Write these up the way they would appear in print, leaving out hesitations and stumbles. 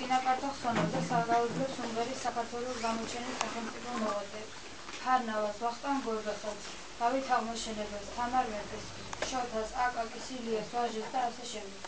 კინაკარტა ხსოვნობდა საგალობლო სიმღერის საქართველოს გამოჩენის სახელმწიფო მოღვაწეებს, ფარნავაზ, ვახტანგ გორგასალს, დავით აღმაშენებელს, თამარ მეფეს, შოთას, აკაკის, ილიას, ვაჟეს და ასე შემდეგ.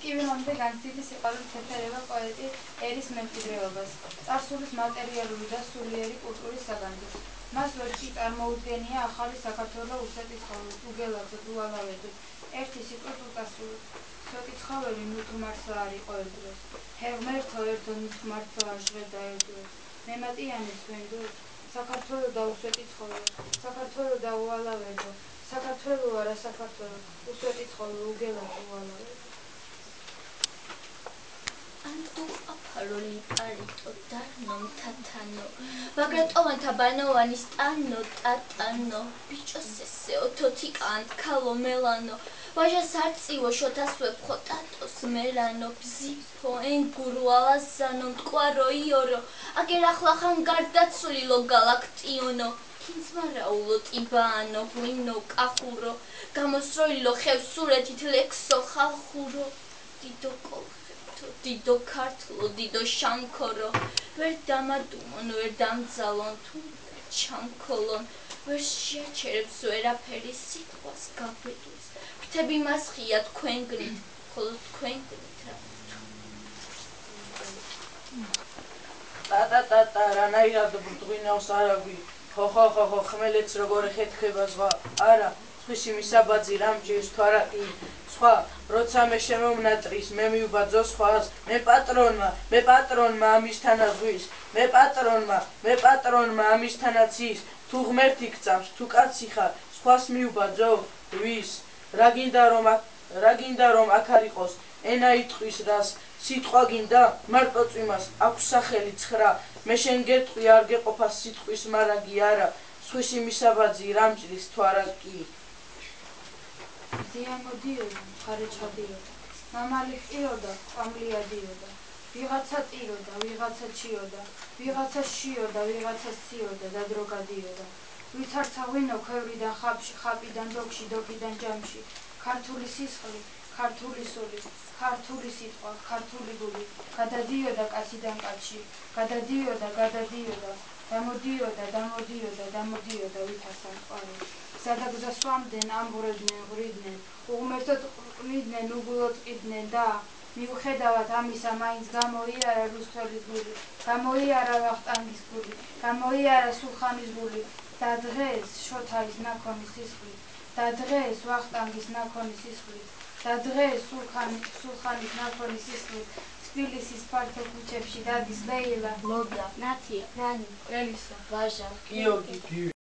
კიბილამდე განცდიდი სიყვარულით ეფერება პოეტი ერის მემკვიდრეობას, წარსულის მატერიალური და სულიერი კულტურის საგანძურს. მას ვერ კი წარმოუდგენია ახალი საქართველო უსვეტიცხოვლოდ, უგელაგზოდ, უალავედოდ, ერთი სიტყვით უწასრულოდ. სვეტიცხოველი ნუ თუ მართლა არ იყო ერთ დროს. ღმერთო ერთო ნუ თუ მართლა არ ჟღერდა ერთ დროს. მემატიანე სვენდოდ, საქართველო და უსვეტიცხოვლო, საქართველო და უალავედო, საქართველო არა საქართველო, უსვეტიცხოვლო, უგელაგზო, უალავედო. Andu aparoli parito darno tatano Bagratovanთა ბანოვანი სტანო ტატანო ბიჭოს ესე ოთოთიკანთ ქალო მელანო ვაჟას არწივო შოთას ვეფხო ტატოს მერანო ბზიფო ენგურო ალაზანო მტკვარო იორო აგერ ახლახან გარდაცვლილო გალაქტიონო კინძმარაულო ტიბაანო ღვინო კახურო გამოსროილო ხევსურეთით ლექსო ხალხურო დიდო დიდო ქართლო, დიდო შამქორო, ვერ დამადუმონ, ვერ დამძალონ, თუნდაც ჩამქოლონ, ვერ შეაჩერებს ვერაფერი სიტყვას გაბედოს, ფრთები მასხია თქვენგნით, ხოლო თქვენგნით რა ტატატატა, რანაირად ბრდღვინავს არავი, ხო, ხმელეთს როგორ ეხეთქება ზღვა, არა, სხვისი მისაბაძი რამჭირს თუ არა კი, სხვა, როცა მე შემომნაწრის, მე მივბაძო სხვას, მე პატრონმა ამისთანა ზღვის, მე პატრონმა ამისთანაც ის, თუ ღმერთი გწამს, თუ კაცი ხარ, სხვას მივბაძო, ვის, რა გინდა რომ აქ არ იყოს, ენა იტყვის რას, სიტყვა გინდა, მარტო წვიმას, აქვს სახელი ცხრა, მე შენ გეტყვი არ გეყოფა სიტყვის მარაგი არა, სხვისი მისაბაძი რამჭრის თუ არა კი. მზია მოდიოდა, მხარე ჩადიოდა, მამალი ჰყიოდა, ყვამლია დიოდა, ვიღაცა ტიროდა, ვიღაცა ჩიოდა, ვიღაცა შიოდა, ვიღაცა სციოდა და დრო გადიოდა. ვითარცა ღვინო ქვევრიდან ხაბში, ხაპიდან დოქში, დოქიდან ჯამში, ქართული სისხლი, ქართული სული, ქართული სიტყვა, ქართული გული, გადადიოდა კაციდან კაცში, გადადიოდა, დამოდიოდა, ვითარცა მტკვარი. გზადაგზა სვამდნენ, ამღვრევდნენ, ღვრიდნენ, უღმერთოდ ყვნიდნენ, უგულოდ ყიდნენ და მიუხედავად ამისა მაინც გამოიარა რუსთველის გული, გამოიარა ვახტანგის გული, გამოიარა სულხანის გული და დღეს შოთაის ნაქონი სისხლით, და დღეს ვახტანგის ნაქონი სისხლით, და დღეს სულხანის ნაქონი სისხლით თბილისის ფართო ქუჩებში დადის ლეილა, ლოდა, ნათია, რანი, ელისა, ვაჟა, გიორგი